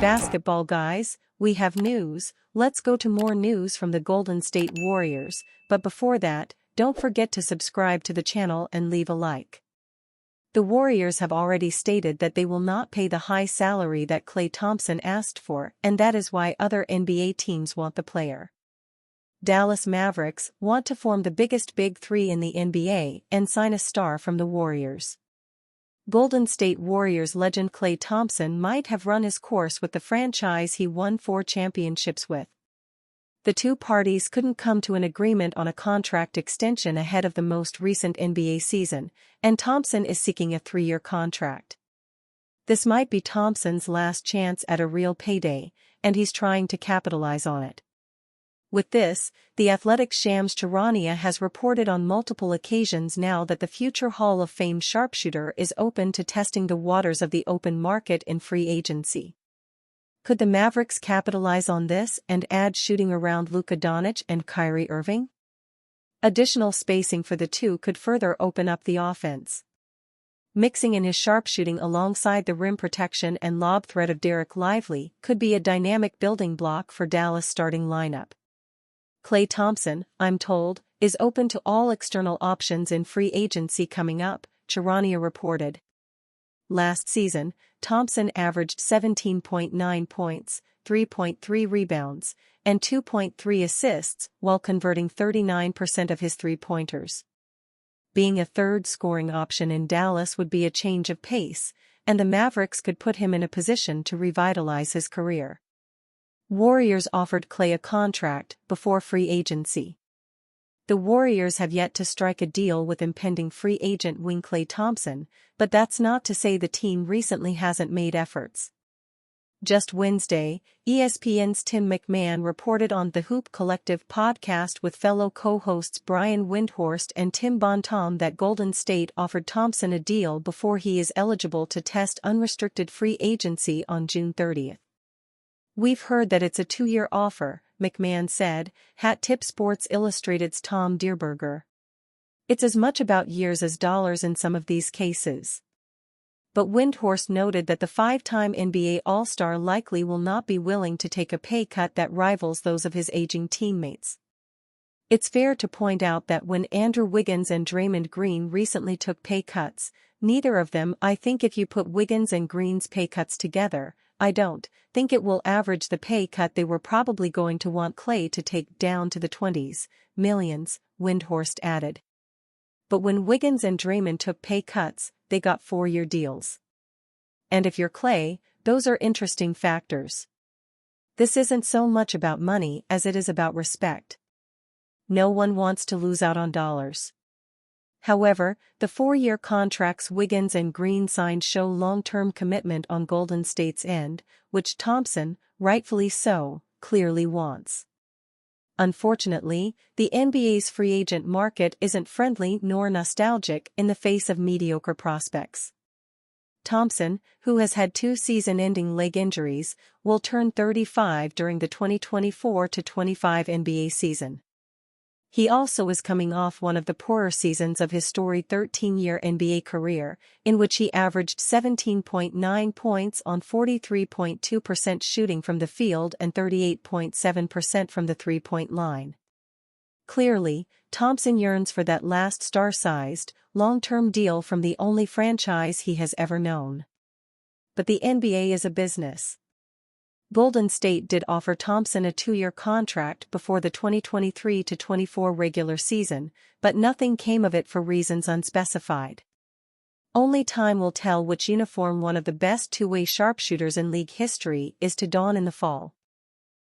basketball guys, we have news. Let's go to more news from the Golden State Warriors, but before that, don't forget to subscribe to the channel and leave a like. The Warriors have already stated that they will not pay the high salary that Klay Thompson asked for, and that is why other NBA teams want the player. Dallas Mavericks want to form the biggest Big Three in the NBA and sign a star from the Warriors. Golden State Warriors legend Klay Thompson might have run his course with the franchise he won 4 championships with. The two parties couldn't come to an agreement on a contract extension ahead of the most recent NBA season, and Thompson is seeking a 3-year contract. This might be Thompson's last chance at a real payday, and he's trying to capitalize on it. With this, The Athletic's Shams Charania has reported on multiple occasions now that the future Hall of Fame sharpshooter is open to testing the waters of the open market in free agency. Could the Mavericks capitalize on this and add shooting around Luka Doncic and Kyrie Irving? Additional spacing for the two could further open up the offense. Mixing in his sharpshooting alongside the rim protection and lob threat of Derek Lively could be a dynamic building block for Dallas' starting lineup. Klay Thompson, I'm told, is open to all external options in free agency coming up, Charania reported. Last season, Thompson averaged 17.9 points, 3.3 rebounds, and 2.3 assists while converting 39% of his three-pointers. Being a third scoring option in Dallas would be a change of pace, and the Mavericks could put him in a position to revitalize his career. Warriors offered Klay a contract before free agency. The Warriors have yet to strike a deal with impending free agent wing Klay Thompson, but that's not to say the team recently hasn't made efforts. Just Wednesday, ESPN's Tim McMahon reported on the Hoop Collective podcast with fellow co-hosts Brian Windhorst and Tim Bontemps that Golden State offered Thompson a deal before he is eligible to test unrestricted free agency on June 30th. We've heard that it's a 2-year offer, McMahon said, Hat Tip Sports Illustrated's Tom Dierberger. It's as much about years as dollars in some of these cases. But Windhorst noted that the 5-time NBA All-Star likely will not be willing to take a pay cut that rivals those of his aging teammates. It's fair to point out that when Andrew Wiggins and Draymond Green recently took pay cuts, neither of them, I think if you put Wiggins and Green's pay cuts together, I don't think it will average the pay cut they were probably going to want Klay to take down to the 20s millions, Windhorst added. But when Wiggins and Draymond took pay cuts, they got 4-year deals. And if you're Klay, those are interesting factors. This isn't so much about money as it is about respect. No one wants to lose out on dollars. However, the 4-year contracts Wiggins and Green signed show long-term commitment on Golden State's end, which Thompson, rightfully so, clearly wants. Unfortunately, the NBA's free agent market isn't friendly nor nostalgic in the face of mediocre prospects. Thompson, who has had 2 season-ending leg injuries, will turn 35 during the 2024-25 NBA season. He also is coming off one of the poorer seasons of his storied 13-year NBA career, in which he averaged 17.9 points on 43.2% shooting from the field and 38.7% from the three-point line. Clearly, Thompson yearns for that last star-sized, long-term deal from the only franchise he has ever known. But the NBA is a business. Golden State did offer Thompson a 2-year contract before the 2023-24 regular season, but nothing came of it for reasons unspecified. Only time will tell which uniform one of the best two-way sharpshooters in league history is to don in the fall.